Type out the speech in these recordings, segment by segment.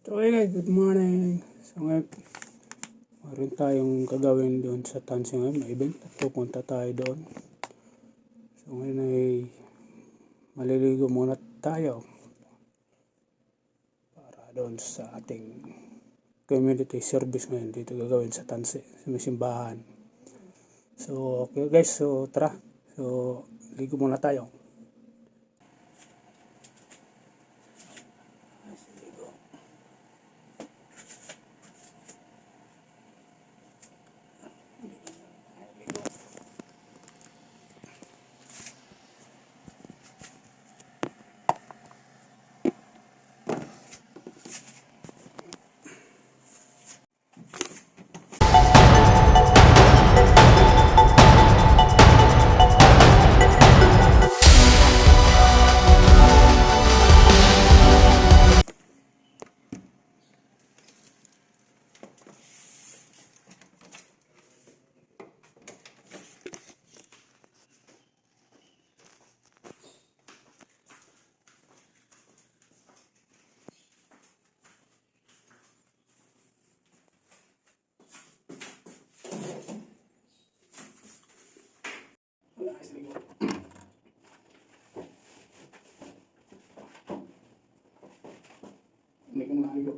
So hey guys, good morning. So ngayon, meron tayong gagawin doon sa Tansi ngayon, may event at pupunta tayo doon. So ngayon ay maliligo muna tayo para doon sa ating community service ngayon dito gagawin sa Tansi, sa may simbahan. So okay guys, so tara. So ligo muna tayo. Hindi ko nakaligo.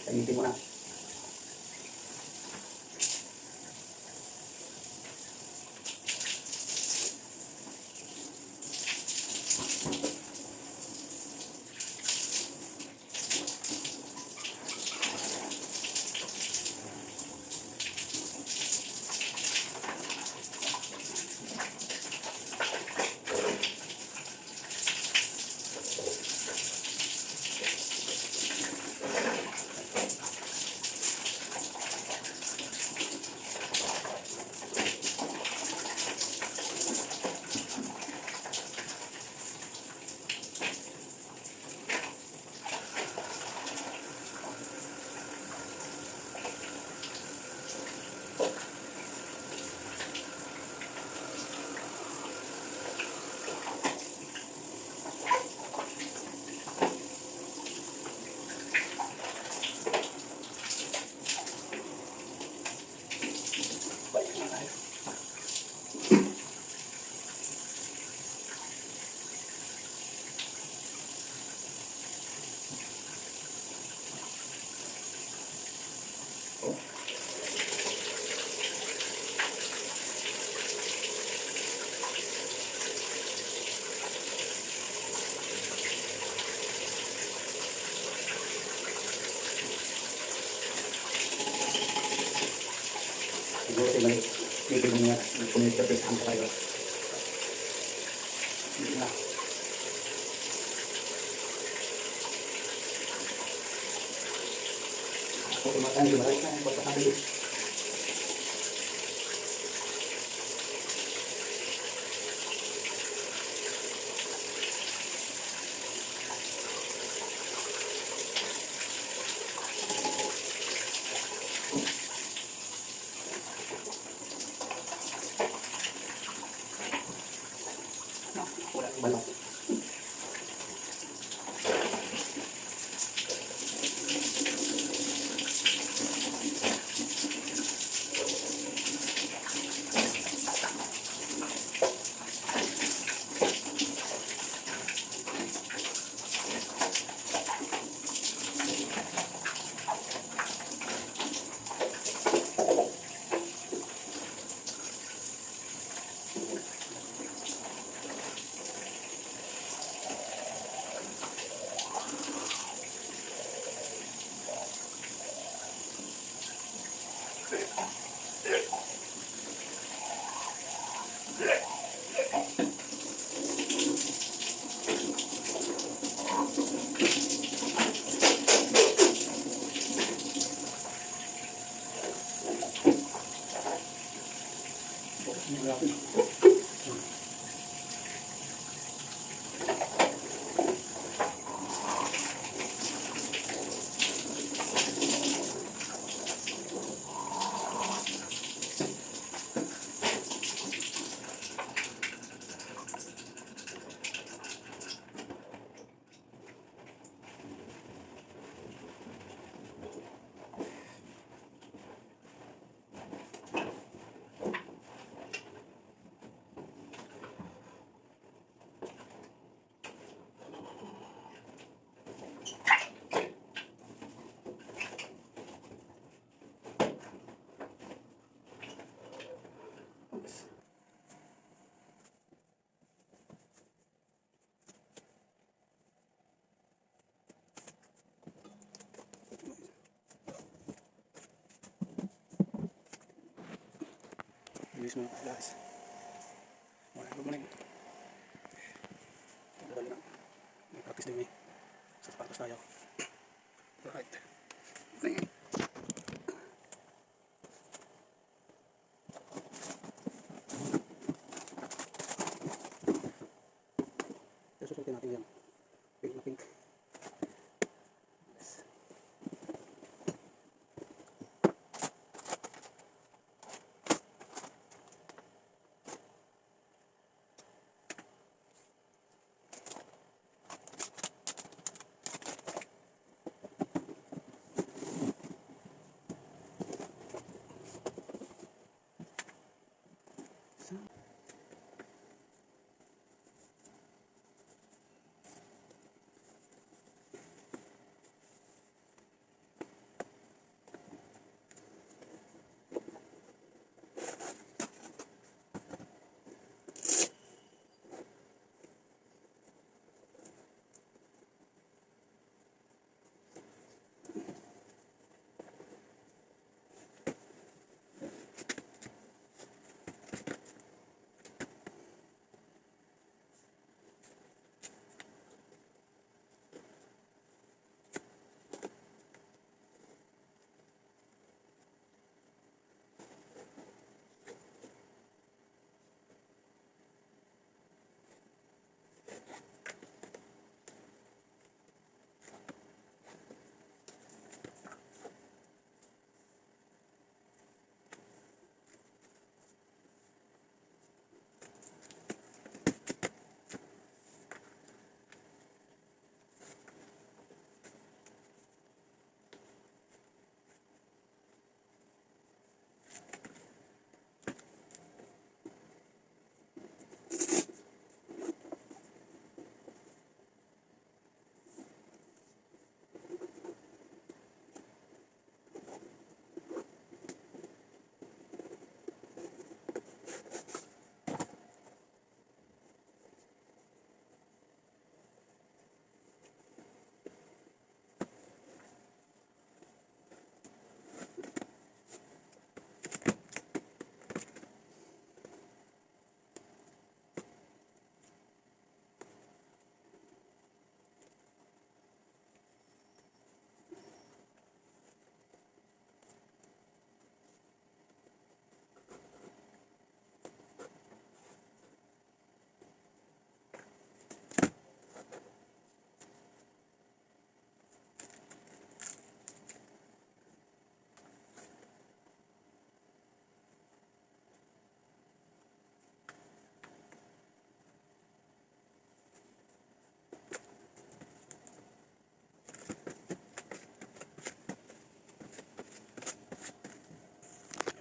Tanitin mo na. Siguro sila dito mga community service ang tayo. Hindi na. Ako tumatang, di ba? Ang pagkakali. Wala ang balak. English muna tayo guys. Alright, good morning. Dali lang. May practice din eh. Sa sapatos tayo. Alright. Sususutin natin yan. Pink na pink. Yes.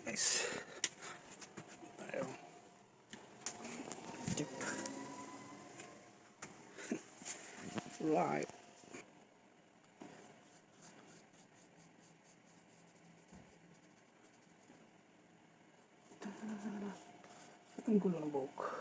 Nice. Tayo. Check. Right. Ang gulo ng buhok.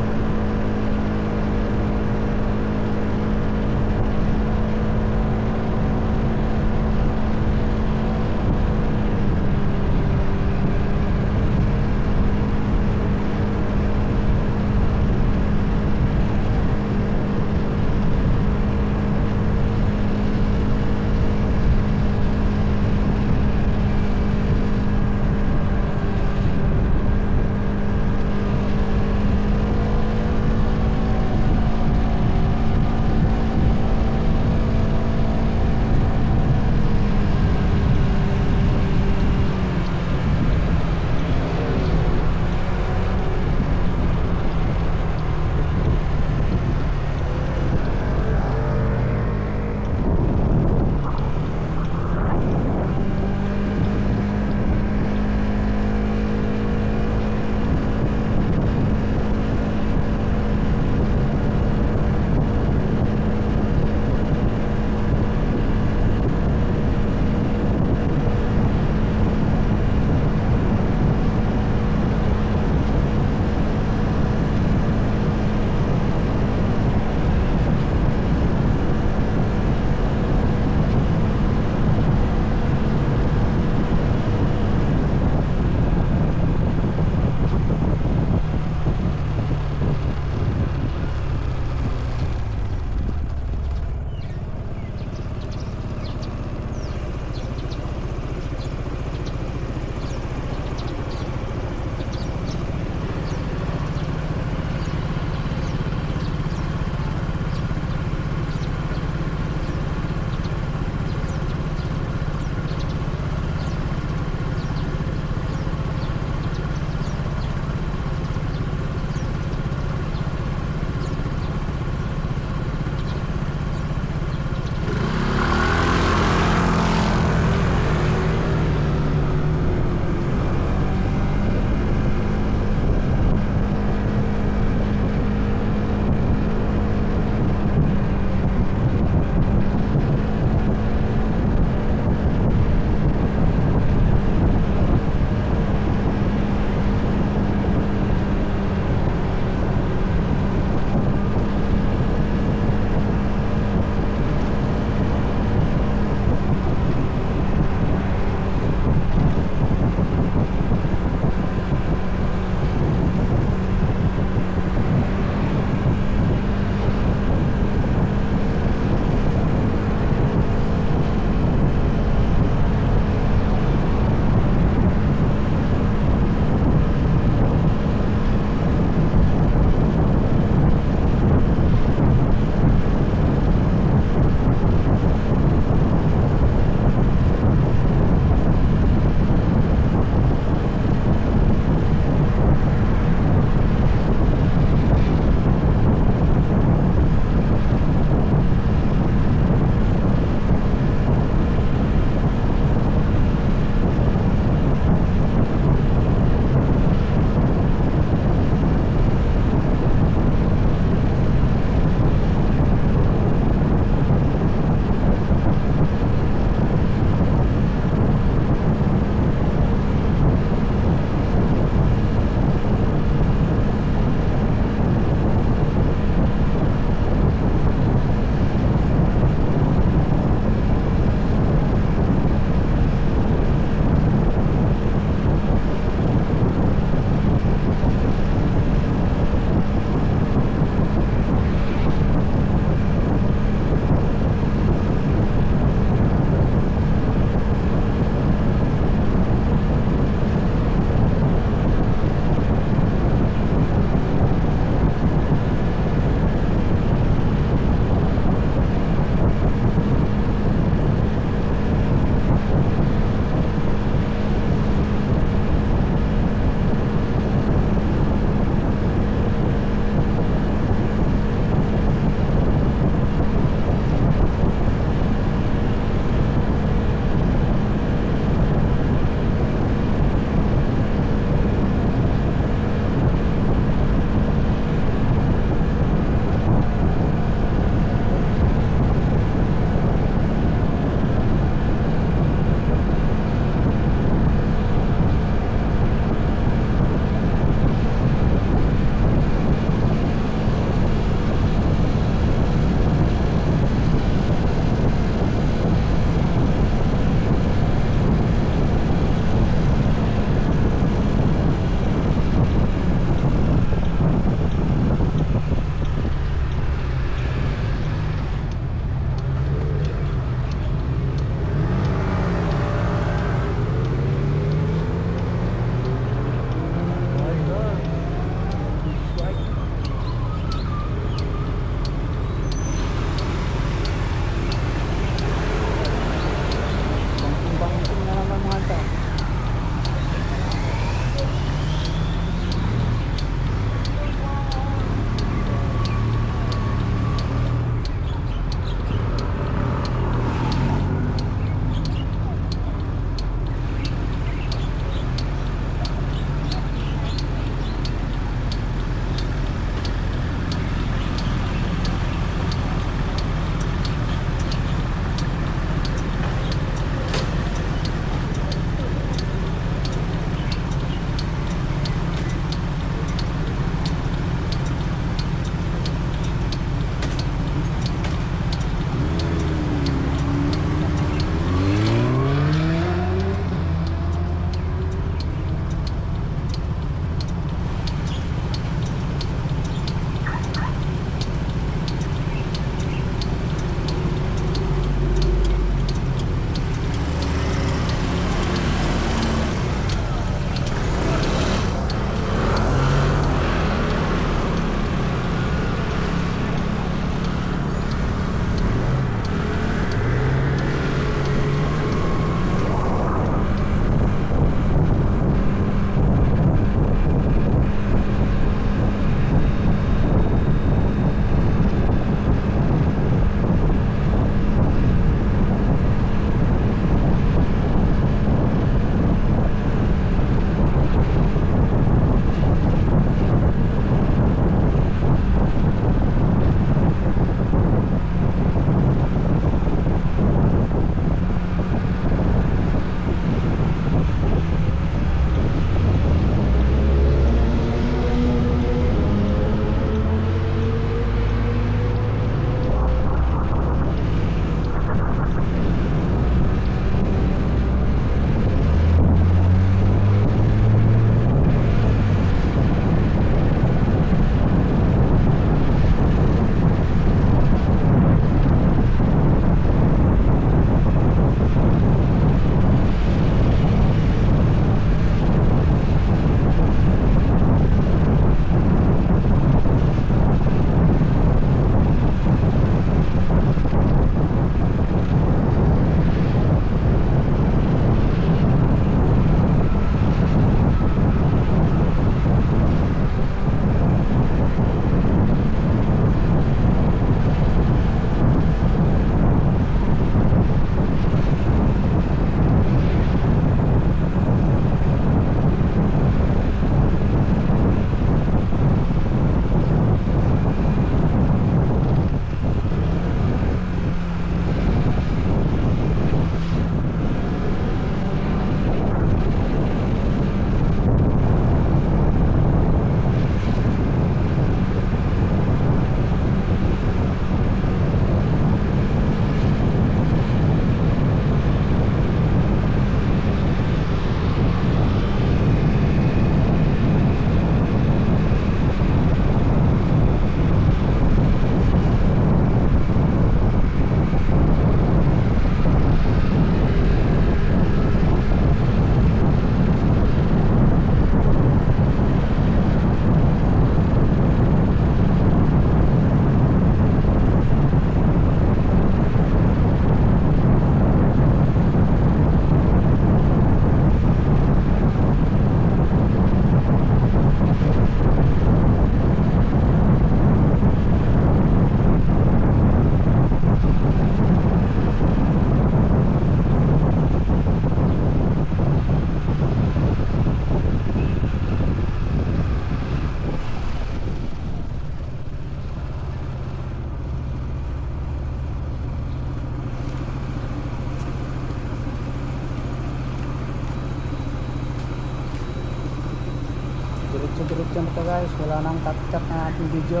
guys, wala nang cut na ating video.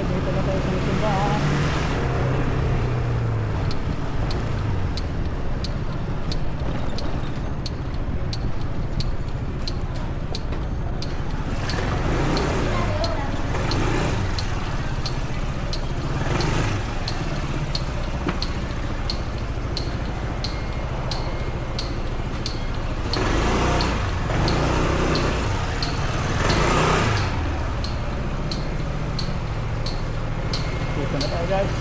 tayo. Dito na tayo sa simbahan. Dito na tayo guys.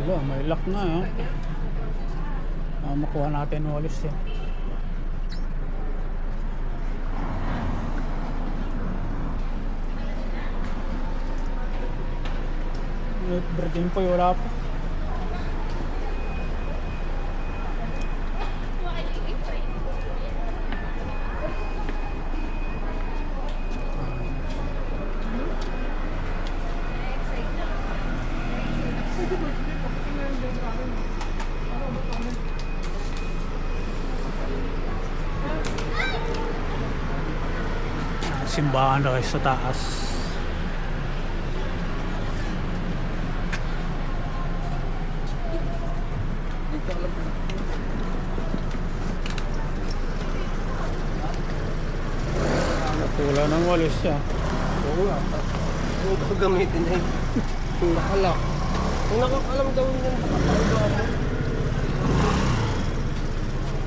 Wala, may lock na eh. Makuha natin walis eh. Breaking po, wala po. Simbahan na kayo sa taas. Natula ng walis siya. Oo nga. Huwag ko gamitin eh. Yung nakalak. Kung nakakalam daw yung nakakalaga mo.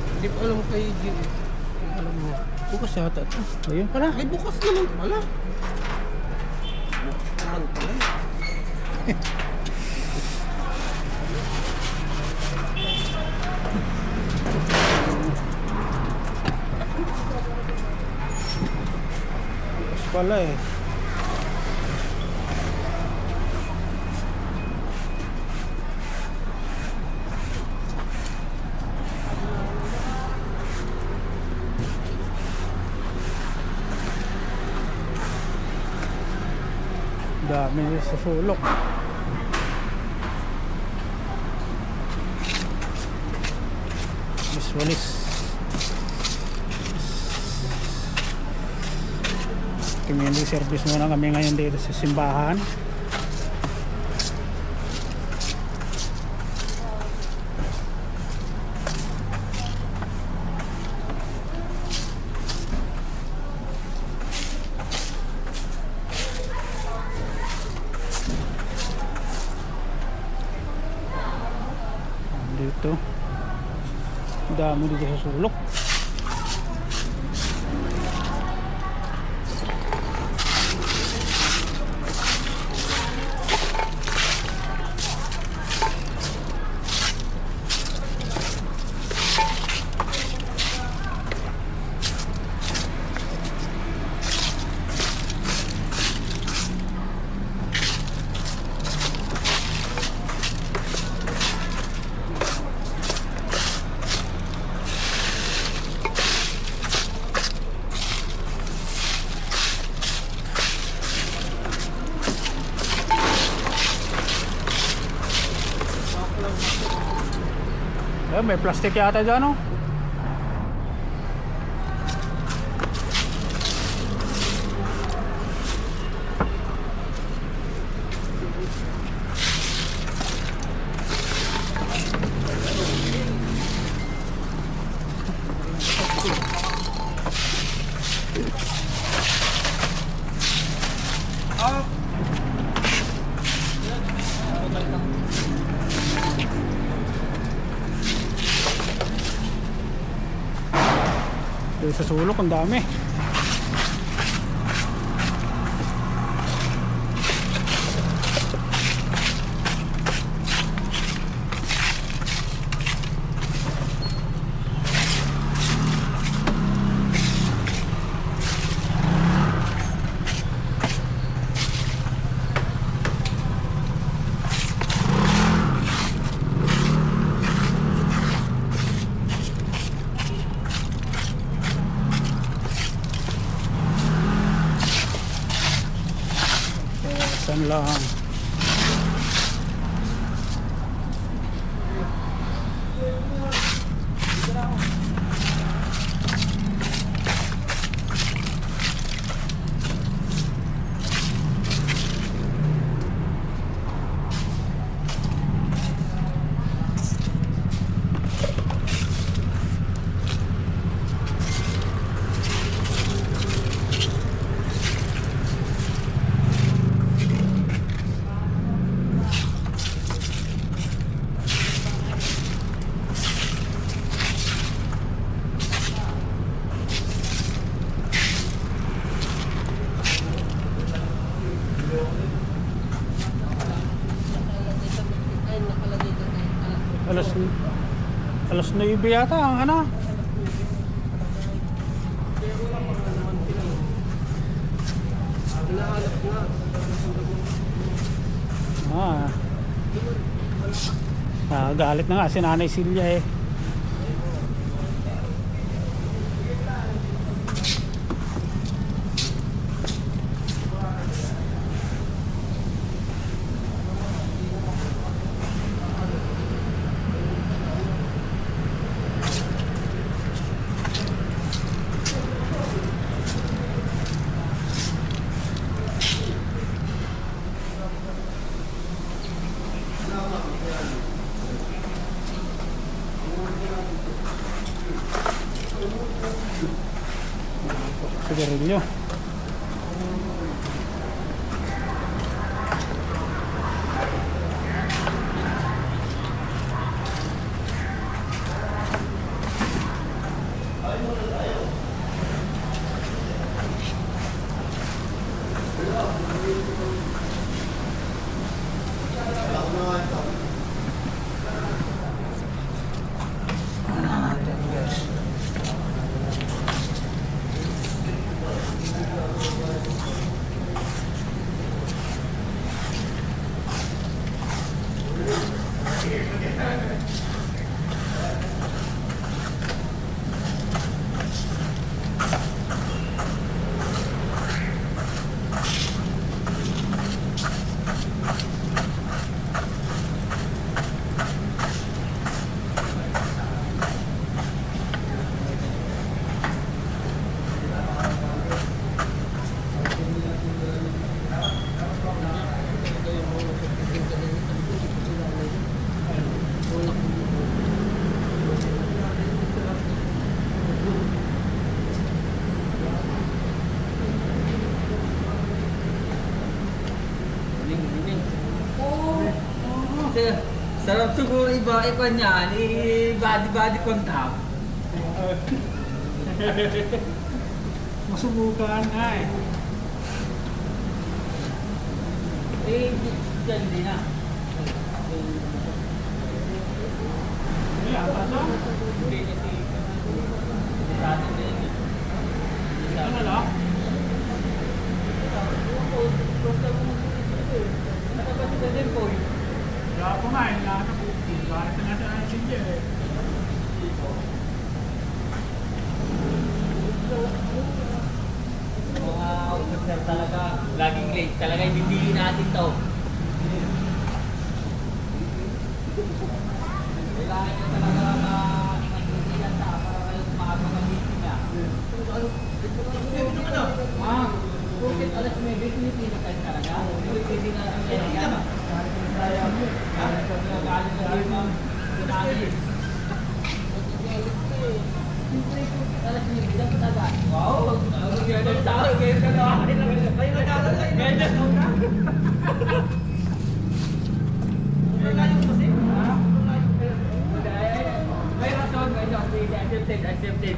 Hindi ko alam kay Gil eh. Alam mo. Bukas yata ito. Ayun pala. Ay bukas naman pala. Bukas naman pala. Bukas pala eh. Dami sa sulok. Miss walis. Community service muna kami ngayon dito sa simbahan. Dito dami dito sa sulok. May plastic yata dyan, no? Dito sa sulok, ang dami. Minsan lang. Alas, alas 9 yata ang ano. Galit na nga si Nanay Silya eh. Sigarilyo. Sarap siguro iba niyan, body contact. Masubukan ay. Dyan din na. Hindi niya si... Sa atin din. Ano lang? Nakapasok ka din po eh. Wala pa nga, wala na po. Bakit na sa Nanay Silya eh. Mga officer talaga, laging late. Talaga hindi natin to. Kailangan nyo talaga mag-ingat para kayo maaga mag-meeting niya. Bakit alas 9, pinipili kayo talaga? Pinipili na ang kailangan. Wow! Ganyan tao, ganyan ka na. May nagkaroon kayo. Ganyan ka na. May rason, may rason. Accepted.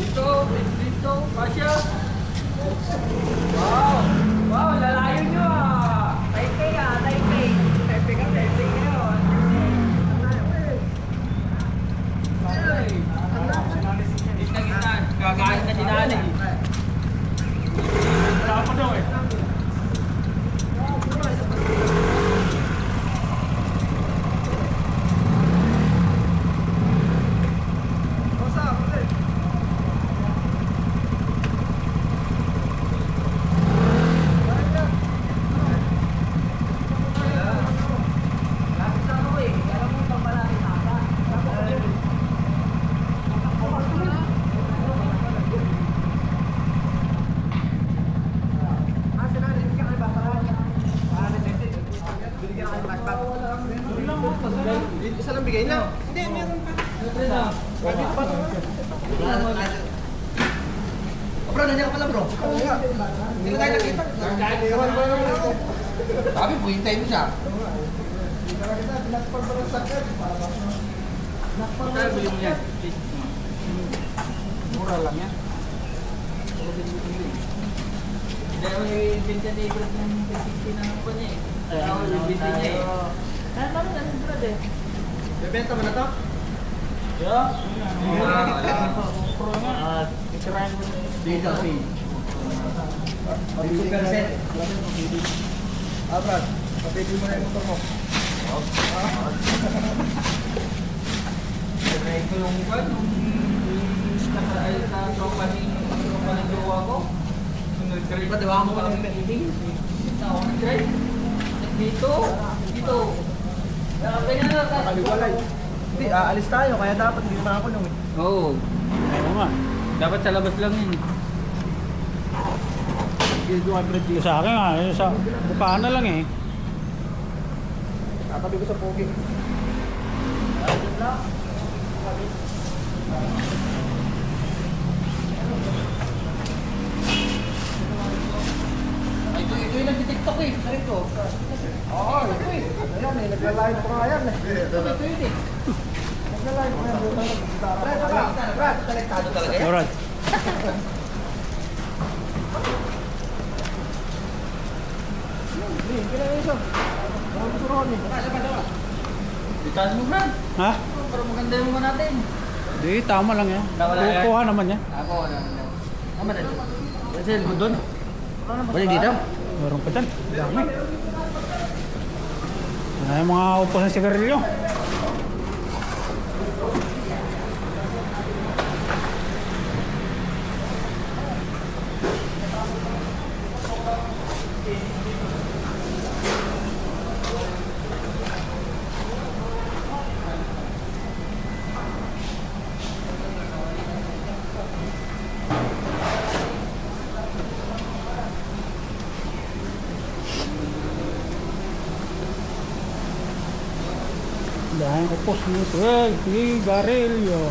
Dito, Pasha. Wow, lalayo nyo ah. Taipei ah, Taipei. Taipei kayo. Gitna, gagawin na dinali. Wala pa daw eh. bro, nandiyan ka pala bro. Hindi na tayo nakita. Sabi po, hintayin mo siya. Mura lang yan. Dahil ibinta ni Brad ng 50 na ako niya eh. Ako ibinta niya eh. Ano Brad eh? Bebenta mo na to? Dito, fee. Super set. Brad, papili mo na yung motor mo. Try ko yung iba nung nakaayos na tropa ng jowa ko. Nag-try Ba't diba mo ka lang meeting? Ako nag-try. Dito. Kaya na Kaliwalay. Hindi, aalis tayo, kaya dapat hindi na ako nung Oo. Oo nga. Dapat sa labas lang yun. Yung sa akin nga, yung sa bukaan na lang eh. Tatabi ko sa pogi. Ito yung nag-tiktok eh. Sabi ko. Oo, ito eh. Ayan eh, naglalay na pa nga yan eh. Ito yun eh. Naglalay na pa yan. Brad, Brad, konektado talaga yan. Alright. Hindi, kailangan yun siya. Ang suruhan eh. Itaas mo Brad. Ha? Para maganda yung mga natin. Di, tama lang yan. Nawala yan. Kukuha naman yan. Ako na. Ano ba dito? Kasi doon. Balik dito? Meron pa dyan. Dami. Ay, mga upos ng sigarilyo. Dahil upos nito. Sigarilyo.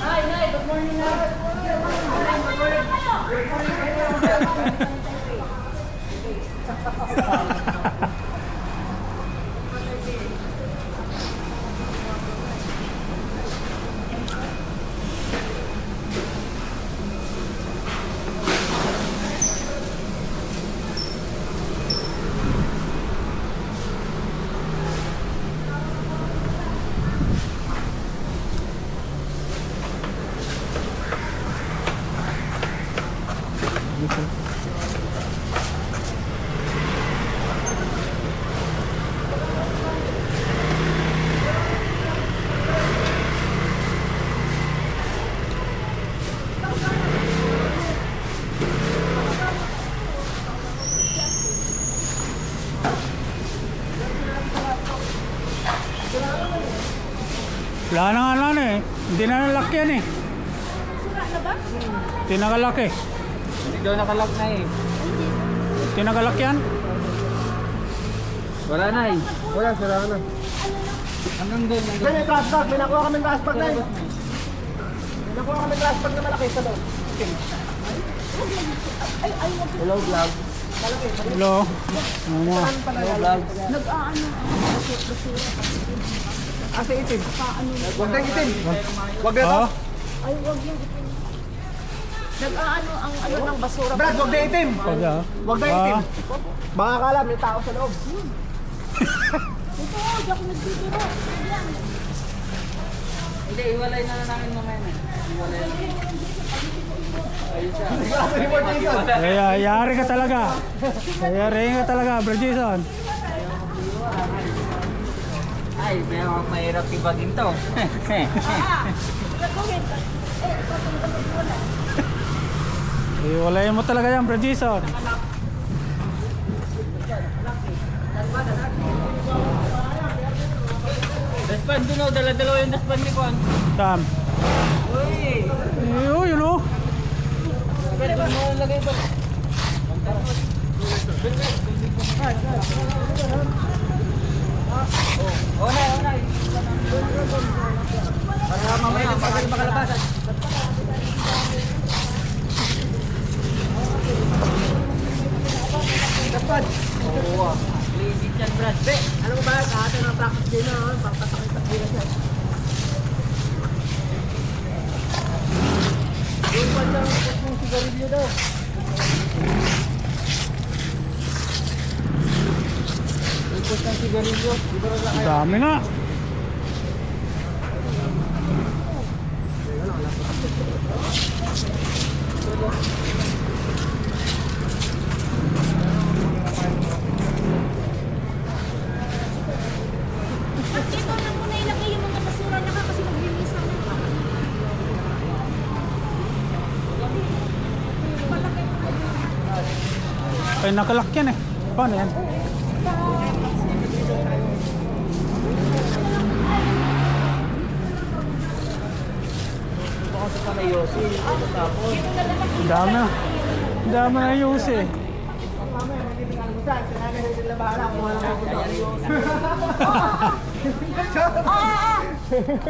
Hi, Nay. Good morning, Nay. Wala na nga lang eh. Hindi na nalaki yan eh. Hindi nakalaki. Hindi daw nakalak na eh. Hindi nakalaki yan. Wala na eh. Wala, sila na. Hanggang doon. May trash bag, may nakuha kami trash bag na eh. May nakuha kami trash bag na malaki sa loob. Hello vlog. Malaki. Hello. Ano? Hello vlog. Nag-aano ang basura. Asa itim? Huwag na itim. Huwag na Oh, to. Ay, wag yung itim. Nag-aano ang ano ng basura. Brad, huwag na itim. pag Huwag na itim. Baka akala may tao sa loob. Ito, di ako nagbibiro. Yan. Hindi, iwalay na namin mamaya na. Iwalay na. Ayun siya. Report dito. Kaya yari ka talaga. Yari ka talaga, Bro Jason. Ay, may mga mahirap ibagin to. Gagawin. Patungkol wala. Iwalayin mo talaga yan, Brad Jason. Daspan doon o, dala-dalawa yung daspan ni Juan. Saan? Uy! Oh, yun oh. Pwede ba mo lagay ba? Oh, na. Para mamaya pag makalabas. Dapat. Oo. Legit yan, Brad. Be, ano mo ba? Sa atin ang practice din na, pagpapakita din yan. Yung pa dyan, yung sigarilyo daw. Ipos ng sigarilyo. Ang dami nga. At dito na muna ilagay yung mga basura na kasi maglilisan na. Ay, nakalak yan eh. Paano yan? Baka sa panayosi. Tapos, Ang dami na. Ang dami na ayos eh.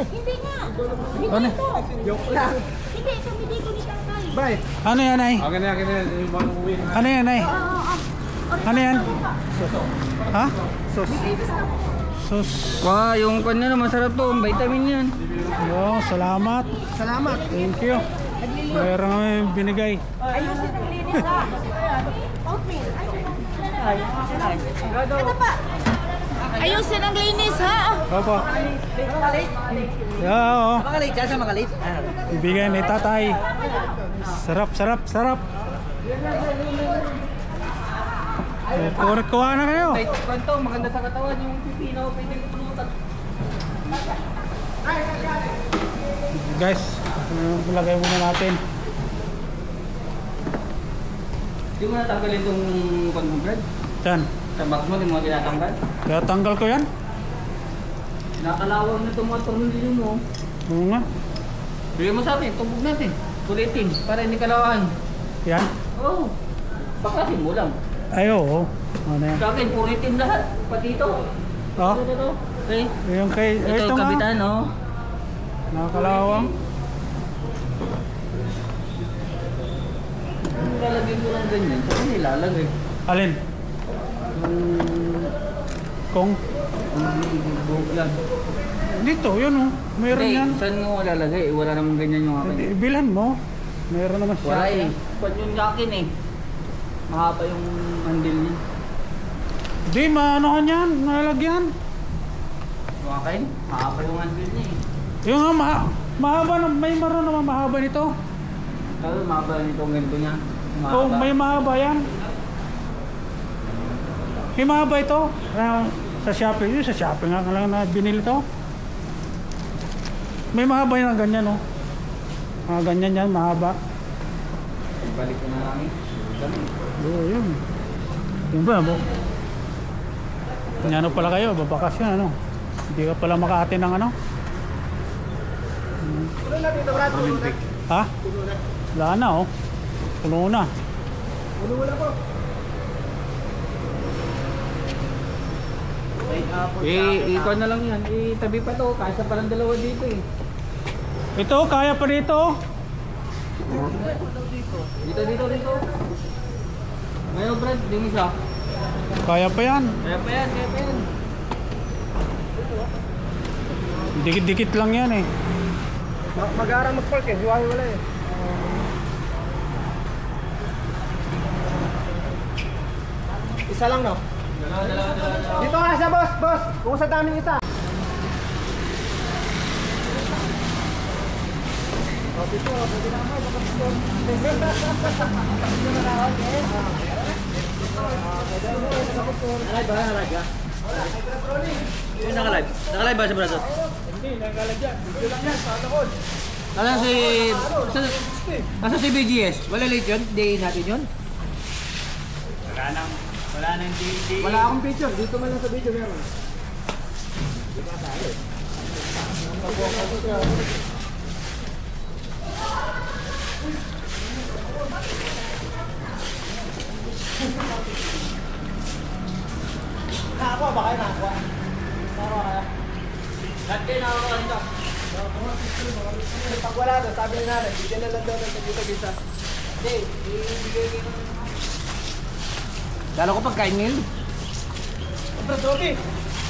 Hindi nga. Hindi Ano? ito. Joke lang. Hindi ito, hindi ko ni tatay. Bye. Ano yan, ay? Akin na. Yung mga umuwi na. Ano yan, ay? Ano yan? Ha? Sos. Sus. wow, yung kanya na masarap to. Vitamin yan. Oh, salamat. Salamat. Thank you. Meron kami binigay. Ayusin ang linis ha. Oatmeal. Ito pa. Ayusin ang linis ha. Opo. Yeah, oo. Makalit dyan sa makalit. Ibigay ni tatay. Sarap, sarap, sarap. Kuha na kayo. Kwento, maganda sa katawan yung pipino. Pwede pulutan. Guys, lagay muna natin. Hindi mo natanggalin itong kondom bread? Yan. Sa box mo, hindi mo tinatanggal? Kaya tanggal ko yan. Nakalawang na itong mga tornilyo mo. Oo nga. Bigyan mo sa akin, tubog natin. Kulitin, para hindi kalawaan. Yan. Oo. Baklasin mo lang. Ay, oo. Ano yan? Sa akin, puro itim lahat. Pati ito. Oh, Ito. Okay. yung kay... Ito, Ito nga. kapitan, oh. Nakakalawang. Lalagay mo lang ganyan. Saan ka nilalagay? Alin? Kung? Buhok lang. Dito, yun oh. Meron Hindi, yan. saan mo lalagay? Wala namang ganyan yung akin. Bilhan mo. Meron naman siya. Wala eh. Pan yung akin eh. Mahaba yung handle niya. Di, maano ka niyan. Nalagyan. Yung akin, mahaba yung handle niya eh. Yung nga, mahaba na. May maroon naman mahaba nito. Kaya mahaba nitong ganito niya. Oh, may mahaba yan. May mahaba ito. Sa Shopee. Yung sa Shopee nga lang na binili to. May mahaba yan na ganyan oh. Mga ganyan yan, mahaba. Balik ko na lang eh. Oo, yun. Yung ba, mo? Ano pala kayo, babakasyon, ano? Hindi ka pala makaatin ng ano? Olympic. Ha? Wala na, oh. Puno na. Ikaw na lang yan. Tabi pa to. Kaya sa palang dalawa dito eh. Ito, kaya pa dito. Dito. Ngayon Brad, yung isa. Kaya pa yan. Kaya pa yan. Dikit-dikit lang yan eh. Mag-aarang mag-park eh. Hiwahi wala eh. Isa lang no? Dito ka siya boss, boss. Kung sa daming isa. Nakalive ba sa braso? Hindi, naglalagyan. Video lang yan, sa takot. Nasa si BGS? Wala late yun? Day natin yun? Wala nang DD. Wala akong picture. Dito man lang sa video meron. Nakakuha ba kayo? Nakakuha kayo? Lahat kayo nakakawa nito. Pag wala na, sabi ni nanay, bigyan na lang daw ng tagita-gita. Hindi, ibigay kayo ng... Lalo ko pagkain ngayon. Bro, Tropi!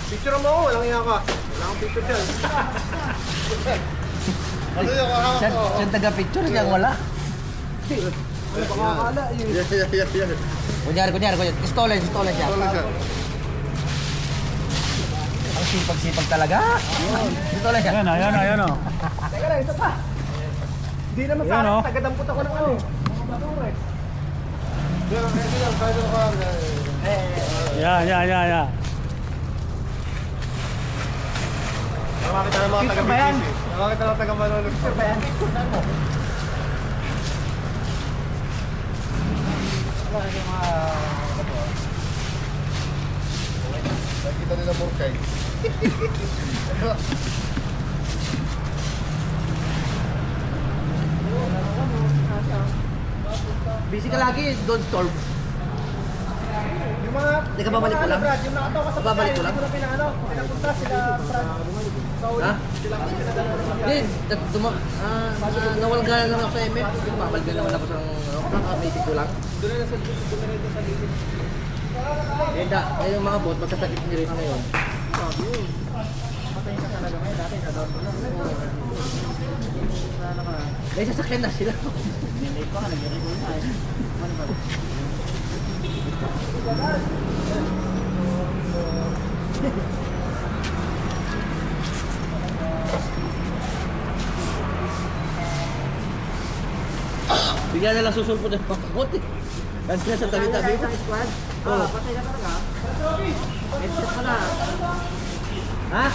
Picture mo ako, walang iya ka. Wala akong picture dyan. Ano yung kakawak ko? Siya taga-picture, siyang wala. Ano baka akala? Yan. Kunyari. Pistolen siya. Ang sipag-sipag talaga. Pistolen siya. Ayan o. Teka lang, isa pa. Hindi naman sa Yan, oh. akin, tagadampot ako ng ano. Mga bato eh. Yan. Nakakita ng mga taga-BTC. Nakakita ng taga-Manolo. Picture ba yan? Nakikita nila Borkay. Busy ka lagi, don't storm. Yung mga... Di ka babalik ko lang? Brad, yung nakatawa ka sa Babalik ko lang? Hindi ko na pinano. Pinapunta sila, Brad. Sa uli. Ha? Sila kasi pinadala ng mga... Hindi, nawalang gana naman ako sa MF. Babalik na naman ako sa meeting ko lang. Doon na sa lilit. Yung mga bot, magkasakit ni rin ngayon. Patay ka talaga ngayon. Dati na-down mo lang. May sasakyan na sila. Hindi pa, nag-record na eh. Bigyan na lang susulpot ng pakot eh. Kasi na sa tabi-tabi ko. Oo. Patay ka talaga. Headset pa na. Ha?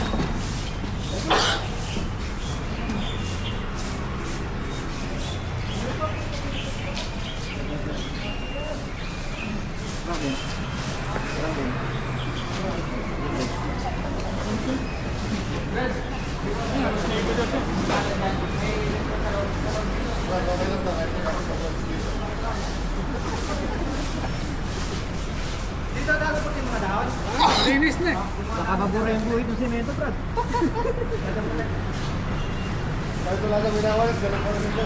Dito dapat po yung mga dahon. Linis na eh. Baka mabura yung buhit ng semento, Brad. Kahit wala na minawalas, ganun pa rin siya.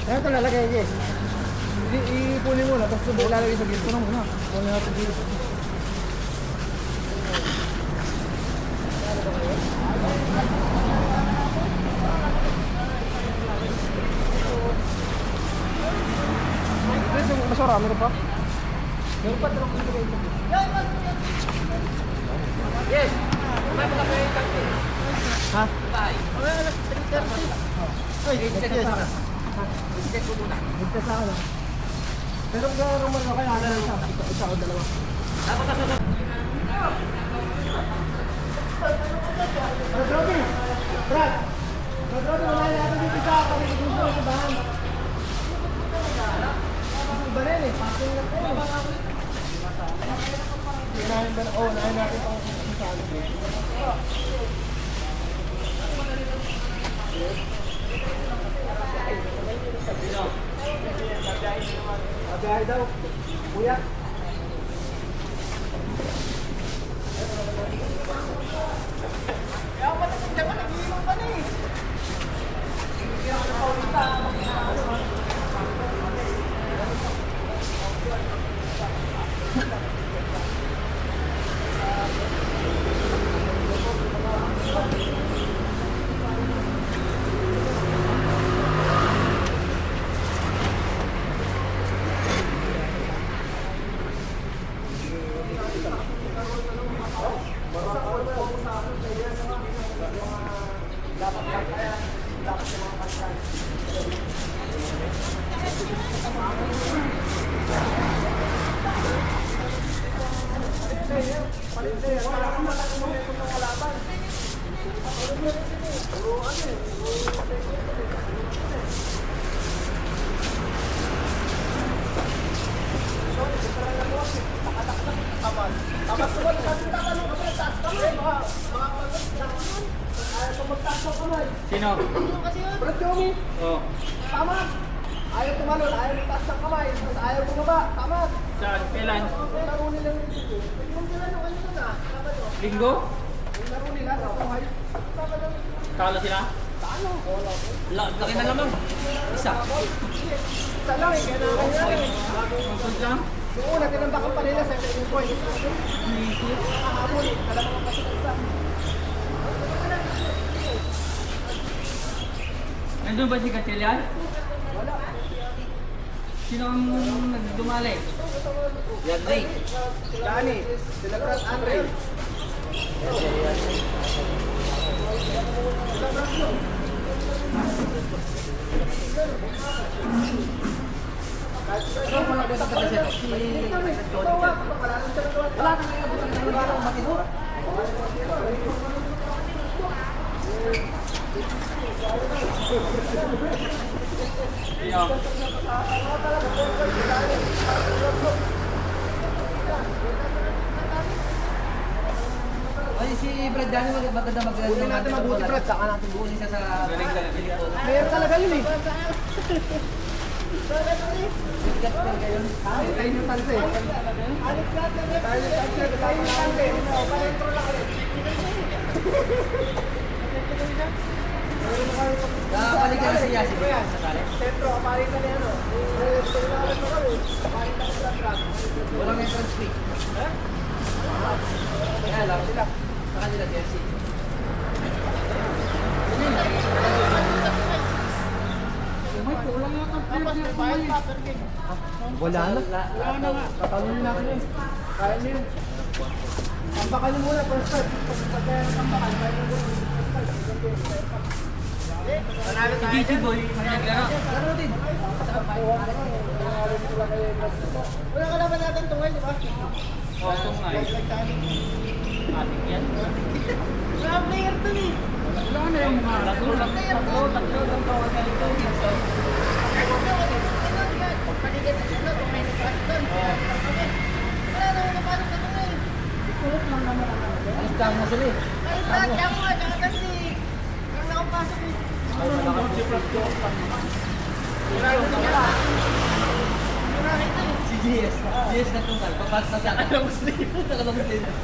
Kaya ito lalagay niya. Ipunin mo na, tapos ito ilalagay sa gilid ko na muna. Punin natin gilid. Chris, yung basura, meron pa? Meron pa, dalawang ilagay ito. Yes! May mga kayo Ha? Bye! Ay, Check yes. ko muna. Check ko muna. Ligtas ako lang. Pero kung man kaya ano isa o dalawa. Dapat kasunod. Rodrobi! Brad! Rodrobi, wala natin dito sa pagkakita mo sa bahan. Iba na yun eh, passing lang tayo. Unahin ba na? Oo, unahin natin pang sa ano. Sabihay daw, kuya. Sino? Brad Yomi, Oh. tama. Ayaw tumalon, ayaw magtaas ng kamay, tapos ayaw bumaba, tama. Saan? Kailan? Yung laro nila yung dito. Yung sila nung ano na, Sabado. Linggo? Yung laro nila sa Kuhay. Sabado. Talo sila? Paano? Laki na lamang. Isa. Isa lang eh, kailangan nila eh. Consult lang? Yung una, tinambakan pa nila sa 7 points. Kahapon, dalawang kasi isa. Nandun ba si Gatilian? Wala. Sino ang nagdumali? Yan Ray. Dani, sila Brad Andre. Ay, si Brad Dani maganda Buti natin mabuti Brad, saka natin buti. Buti siya sa Mayroon talaga yun eh. Tayo yung tanse. Tayo yung tanse. Tayo yung tanse. Palentro lang ulit. Nakapalikan na si Yasi. Sentro, palitan na yan o. Palitan na lang. Walang entrance fee. Kaya lang sila. Sa kanila jersey. Wala na. Wala na nga. Tatalon natin yun. Kaya nyo yun. Tambakan nyo muna, first start. Pagkaya ng tambakan, kaya nyo muna. Si DC Boy, naglaro. Laro din. Wala ka naman natin tungay, di ba? Oh, tungay. Ating yan. Wala player dun eh. Wala na yung mga... Tatlo lang tawag ka dito. Alis lang mo sila eh. Si GS. GS na tungkal. Papas na siya. Nakalong sleep.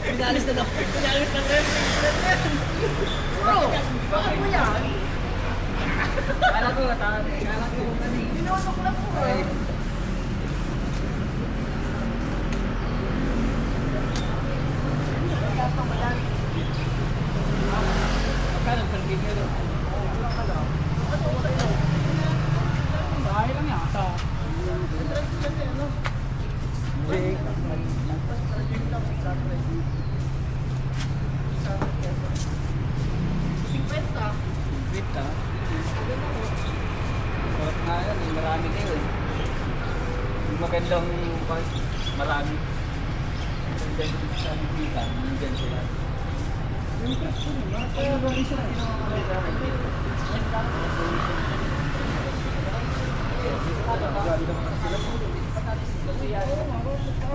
Pinalis na daw. Pinalis na daw. Bro, bakit mo yan? Kala ko kanina. Pinusok lang po eh. Magkano per video doon? Bahay lang yata. Wait ka. Sarap nga yan eh. Marami kayo eh. Yung magandang marami. Magandang sa kita. Nandiyan sila.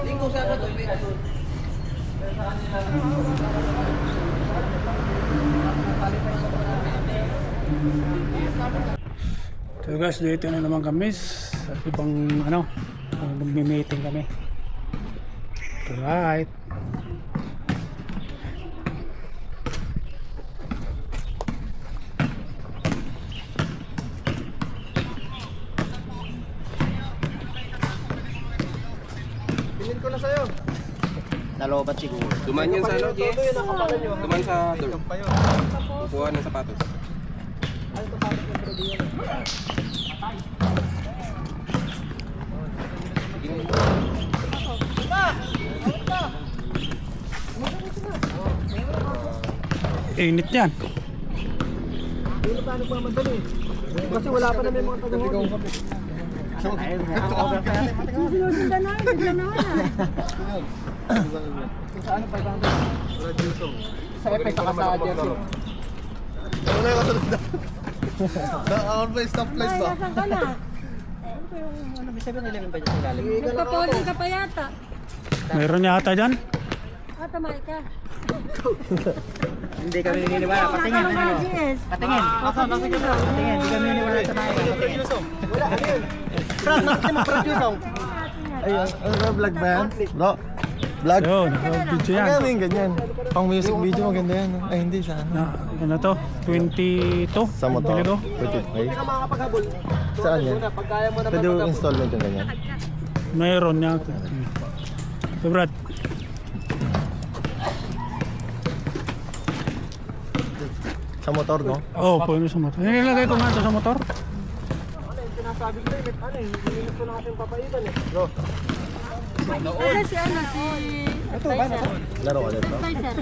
Linggo sa ano doon? So guys, dito na naman kami sa ibang ano, magme-meeting kami. Alright. Bilhin ko na sa'yo. Nalobat siguro. Duman yun sa ano, Jess? Todo yung nakapalan nyo. Duman sa door. Kukuha ng sapatos. Init yan. Hindi na paano pa madali. Kasi wala pa namin mga taga-hodi. Sinusundan na, bigla na nga. Saan pa ibang sa Epes saka sa Jersey. Wala yung kasunod na. Nakakon ba yung stoplight ba? Nasaan ka na? Ano, may 7-Eleven ba dyan sa lalim? Nagpapoli ka pa yata. Mayroon yata dyan. Tamay ka. Hindi kami naniniwala. Patingin. Ano GS? Patingin. Patingin. Hindi kami naniniwala sa bahay. Patingin. Wala, ano yun? Frank, nakita mo produce ako. Ayun, vlog ba yan? Bro, vlog? Yun, naka-video yan. Ang ganyan. Pang music video maganda yan. Ay, hindi sa ano. Na, ano to? 22? Sa motor. Bili ko. Hindi ka makakapaghabol. Saan yan? Pag kaya mo na pwede yung installment yung ganyan. Mayroon yata. So Brad, Sa motor, no? oh, pwede sa motor. Nilagay ko nga ito sa motor. Sinasabi ko yun, ano eh, hindi ko na kasing papaitan eh. Bro, Kasi si ano, si Advisor. laro ka dito. Advisor.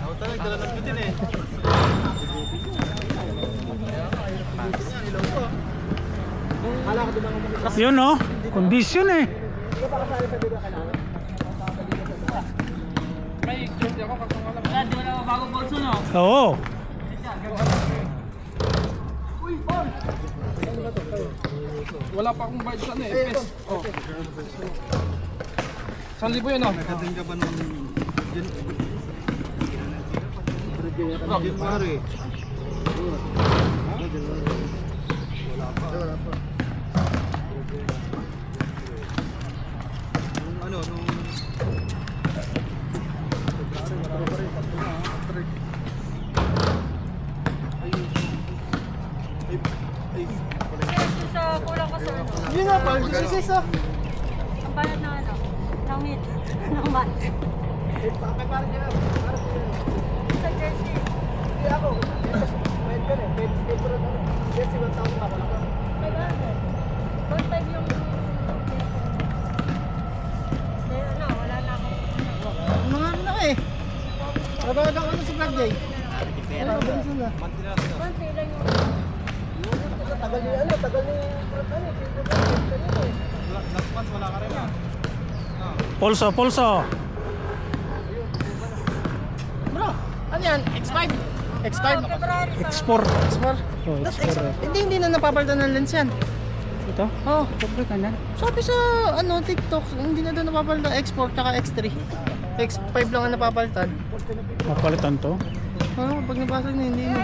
Ako talaga, dala ng bitin eh. Kala ko din ako Yun no, condition eh. Wala, di mo na mabagong bolso, no? Oo. Wala pa akong bayad sa ano eh. Pes. Oh. 1,000 yun oh. Nakating ka ba nung... January. Wala pa. Ano, nung... Sa kulang ka sa ano. Yun nga, pang Jesus oh. Ang bayad ng ano. Ng meat. Ng mat. Sa Jersey. Hindi ako. Bayad ka eh. Bayad ko rin ano. Jersey, 1,000 ako lang. 500. 1.5 yung... Eh, ano, wala na ako. Mga ano na eh. Nagawag ako sa vlog day. Ano ba yun na? 1.3 lang yung... Tagal ni ano, tagal ni ano, Pulso, pulso. Ano yan? X5? X5? X4. X4? Oh, X4. Hindi na napapalitan ng lens yan. Ito? Oh, Kompleto na. sabi sa TikTok, hindi na doon napapalitan X4 tsaka X3. X5 lang ang napapalitan. Mapalitan to. Pag nabasa niya, hindi na.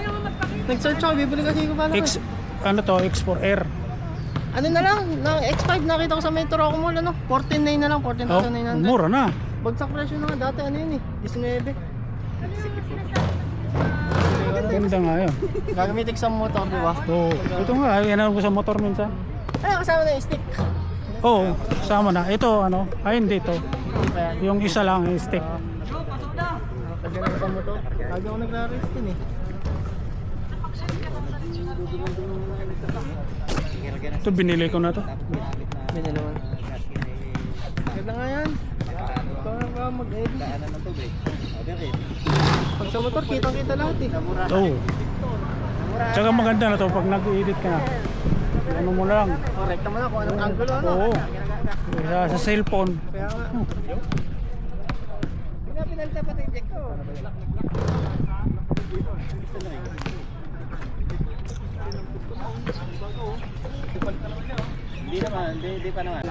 Nag-search ako, bibili kasi ko pala. Ano to? X4R. Ano na lang, X5 nakita ko sa Metro Roco Mall, 14,900 na lang, Oh, 14,900. mura na. Bagsak presyo na nga, dati ano yun 19. Ganda nga yun. Gagamitin sa motor, di ba? Oo. Ito nga, yan ang sa motor minsan. Ay, kasama na yung stick. Oo, sama na. Ito ano, ay hindi to. Yung isa lang, yung stick. Pagyan na sa motor. Lagi ako nagra-race din eh. Ito binili ko na to. Bili naman. Ganda nga yan. Ito nga mag-edit. Pag sa motor, kitang-kita lahat eh. Oo. Tsaka maganda na to pag nag-edit ka na. Ano mo lang. Correct naman ako, anong angulo ano? Oo. Sa cellphone. Kaya nga. Pinapinalita pa yung check ko. Hindi naman, hindi pa naman.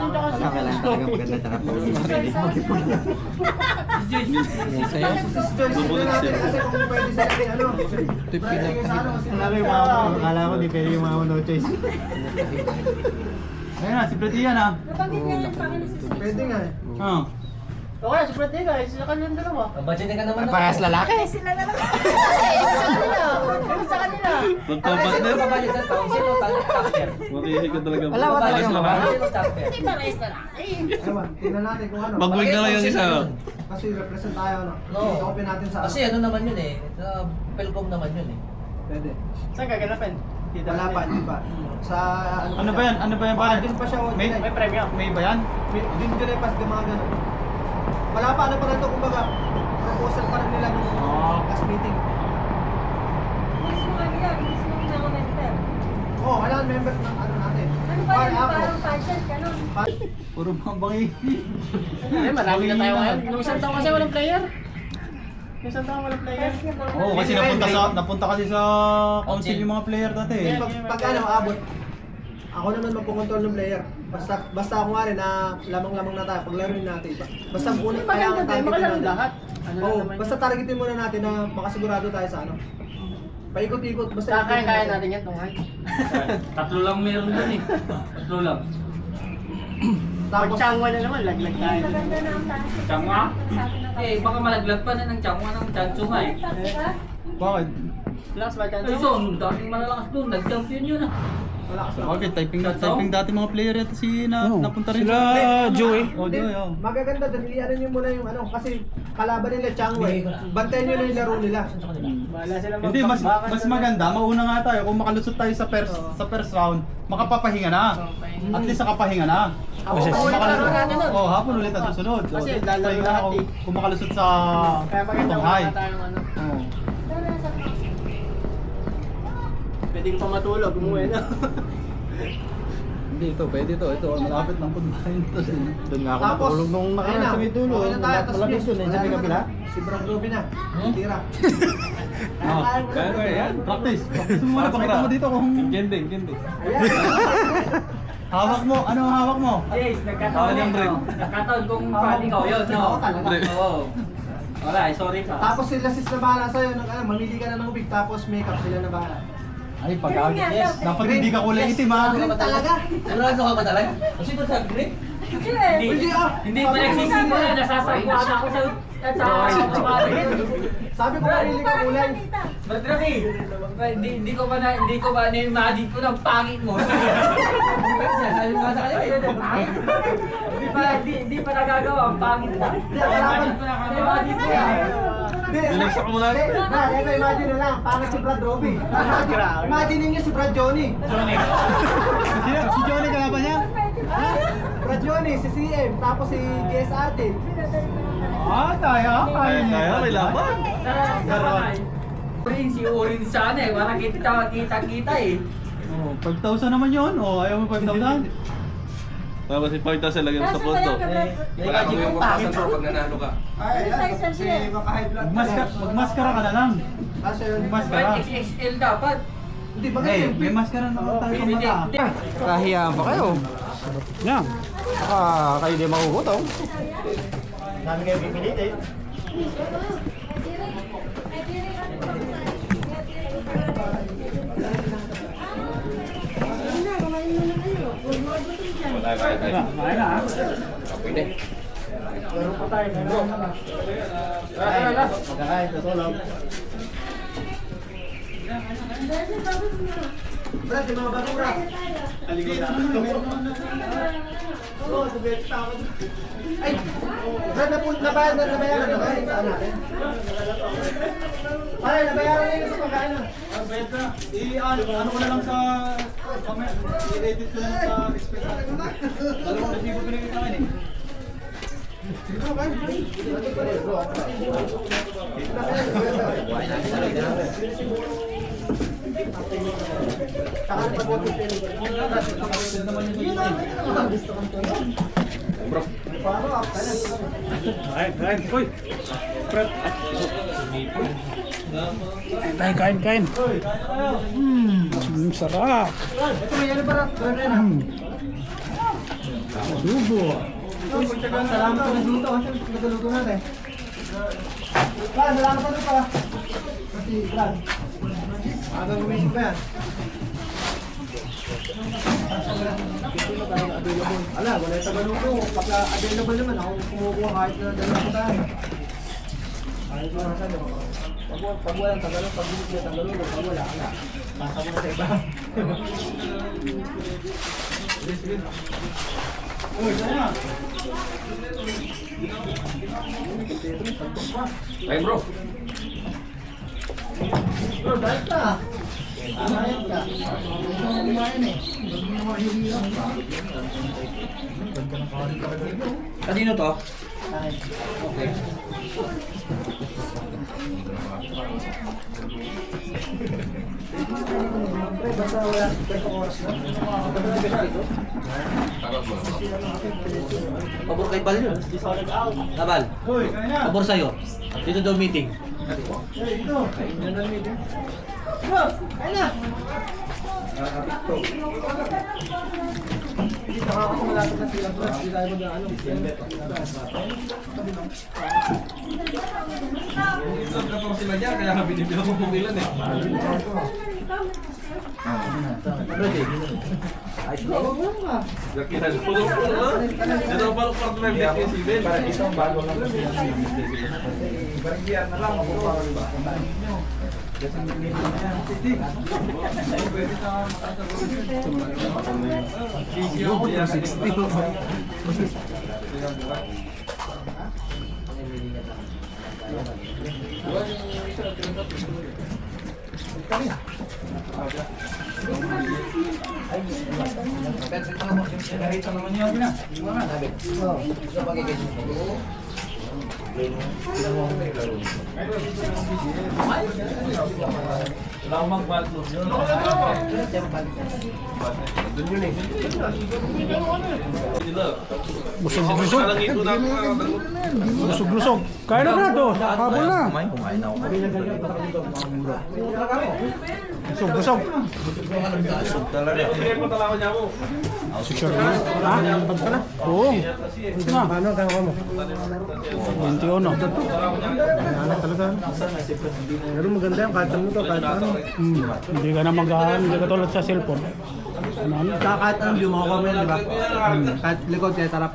Akala ko di pwede yung mga no choice. Ayun na, si Pretty yan ah. Pwede nga eh. Oo. Okay, si Fred Diga, sila kanilang dalawa. Budget ka naman. Parehas lalaki. Sila na lang. Sa kanila. Sa kanila. Sino pa budget sa tao? Sino tasker? Makinig ka talaga. Wala talaga Sino tasker? Hindi pa rest na lang. Ewan, tingnan natin kung ano. Mag-wig na lang yung isa. Kasi represent tayo ano. No. I-open natin sa Kasi ano naman yun eh. Sa Pelcom naman yun eh. Pwede. Saan gaganapin? Wala pa, hindi pa. Sa Ano ba yan? Ano ba yan pare? Din pa siya. May premium. May ba yan? Din dire pas de mga ganun. Wala pa ano pa rin to kumbaga. Proposal pa rin nila nung last meeting. Mismo ano yan, mismo mga mentor. Oh, wala ang member ng ano natin. Ano ba yun? Parang pageant, ganun. Puro mga bangi. Marami na tayo ngayon. Nung isang taon kasi walang player. Nung isang taon walang player. Oo, kasi napunta kasi sa council yung mga player dati eh. Pag ano, abot. Ako naman magkukontrol ng player. Basta ako nga rin na lamang-lamang na tayo. Paglaruin natin. Basta muna kaya ang targetin natin. Lahat. Basta targetin muna natin na makasigurado tayo sa ano. Paikot-ikot. Basta kaya natin yan tong height. Tatlo lang meron dun eh. Tatlo lang. Tapos changwa na naman, laglag tayo. Maganda na ang tansi. Changwa? Eh, baka malaglag pa na ng changwa ng chancho nga eh. Bakit? Last ba Ay, so, dating malalakas doon. Nag-champion yun ah. Wala kasi. Bakit? Typing dati mga player ito napunta rin. Sila Joey. Oh, Joey. Oh. Magaganda doon, iyaran nyo muna yung ano, kasi kalaban nila Changwa eh. Bantayan nyo na yung laro nila. Wala sila Hindi, mas maganda. Mauna nga tayo. Kung makalusot tayo sa first round, makapapahinga na. At least nakapahinga na. Ako pa ulit laro natin nun. Oh, hapon ulit ang susunod. Kasi So, lalaro pahinga lahat ako eh. kung makalusot sa Kaya maganda tunghay. wala tayong ano. Oh. Pwedeng pamatulog, umuwi na. Hindi ito, pwede ito. Ito, malapit lang po bahay nito. Doon nga ako Tapos, natulog nung nakaraan sa may dulo. okay na tayo, tapos Malapit please, doon eh, sa may wala kabila. naman. Si Bro Ruby na. Tira. Practice. Practice mo muna, pakita mo dito kung... Kendi. Hawak mo, ano ang hawak mo? Yes, nagkataon yung break. Nagkataon kung paano ikaw yun, no? Oo, talaga. Oo. Wala, sorry ka. Tapos sila sis na bahala sa'yo, mamili ka na ng ubig, tapos makeup sila na bahala. Ay, pag-agis. Dapat hindi ka kulay itim ha. Green talaga. Nalalago ka ba talaga? Kasi kung sa green, Hindi hindi pa nagsisimula, nasasakuan ako sa Sabi ko mamili ka kulay. Ba't Rocky? Hindi ko ba na-imagine ko ng pangit mo? Sabi mo nga sa kanya, hindi pa nagagawa, ang pangit na. Na-imagine ko yan. Binagsak mo na. Imagine na lang, pangit si Brad Roby. Imagine niyo si Brad Johnny. Si Johnny kalaban niya? Brad Johnny, si CM, tapos si GSRT. Kaya niya. May laban. Si Urin sana eh, parang kita eh. Oh, 5,000 naman yun. Oh, ayaw mo 5,000? Tapos ipakita sa lagyan sa pondo. Wala kami yung putasan bro pag nanalo ka. Magmaskara ka na lang. Kasi yun. Magmaskara. XXL dapat. Hindi ba Eh, may maskara naman tayo sa mata. Kahiyaan pa kayo. Yan. Baka kayo di makukutom. Dami kayo pipilit eh. Kaya na. Meron pa tayo. Magkakain sa tulog. Brad, yung mga bago Brad. Oo, sabihin sa akin. Ay, Brad, nabayaran saan natin? Ay, nabayaran nila sa pagkain na. Ano ko na lang sa... I-edit ko na lang sa expense. Dalawang resibo pinagin sa akin eh. Kain. Uy. Fred. Kain. Sarap. Ito may ano ba? Subo. Salamat ka na dito. Nagluto natin. Brad, salamat ka dito. Kasi, Brad. Hanggang gumising pa yan. Ala, wala yung tagaluto. Pagka available naman, ako kumukuha kahit na dalawa ko tayo. Kahit mo nasa ano. Pag walang tagaluto, pag hindi na tagaluto, pag wala, ala. Basa mo na sa iba. Uy, sana. Ay bro. Bro, dahil ka. Kumain ka. Kumain eh. Kanino to? Okay. Basta wala. Basta oras na. Pabor kay Bal yun. Kabal. Uy, kaya na. Pabor sa'yo. Dito daw meeting. Hey, dito. Bro, ayun na. Hindi ako malapit na sila bro. Hindi tayo mag-ano. Isang katong sila dyan, kaya binibila ko kung ilan eh. Lakihan. Pulo-pulo ha? Ito ang parang part 5 dito yung Steven. Para isang bago lang. Barangyan na lang. Mapupawan ba? Wala akong mag-ball close yun. Doon yun eh. Busog-busog. Busog-busog. Kain na ba to? Habol na. Kumain na ako. Busog-busog. Pinag mo talaga niya mo. Sure na. Ha? Oo. Na. Paano ka mo? 21. Anak talaga. Pero maganda yung kahit ano to, kahit ano. Hindi ka na hindi ka tulad sa cellphone. Ano? Kahit anong view, makuha mo yan, di ba? Kahit likod, kahit harap.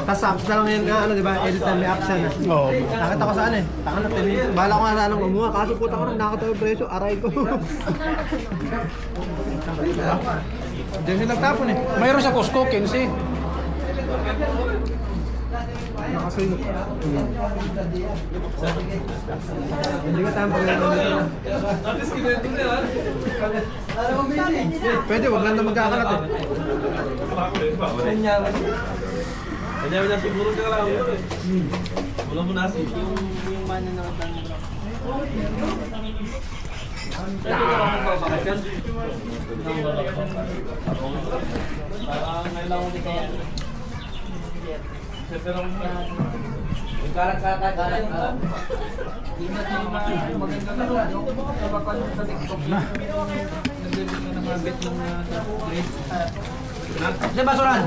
Tapos apps na lang yan nga, ano, di ba? Edit na may apps yan. Oo. Nakita ko saan eh. Taka na, bahala ko nga na anong kumuha. Kaso puta ko rin, nakakatawa yung presyo, aray ko. Diyan sila nagtapon eh. Mayroon sa Costco, 15. Nakasuyo. Hindi ka tayong paglalaro dito. Pwede, wag lang na magkakalat eh. Kanya mo na siguro ka lang. Wala mo nasi. Yung mana na Bakasyon. Parang ngayon ko kaya. Karat. Ingat yung mga maganda na ano, kapapan sa TikTok na. Nagbibig na ng mga bit ng grade. Sa basuran.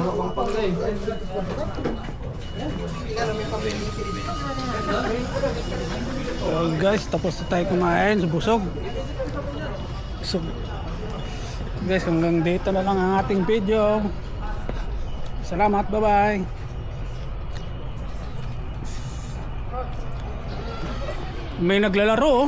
So guys, tapos na tayo kumain sa busog. So guys, hanggang dito na lang ang ating video. Salamat, bye-bye. May naglalaro oh.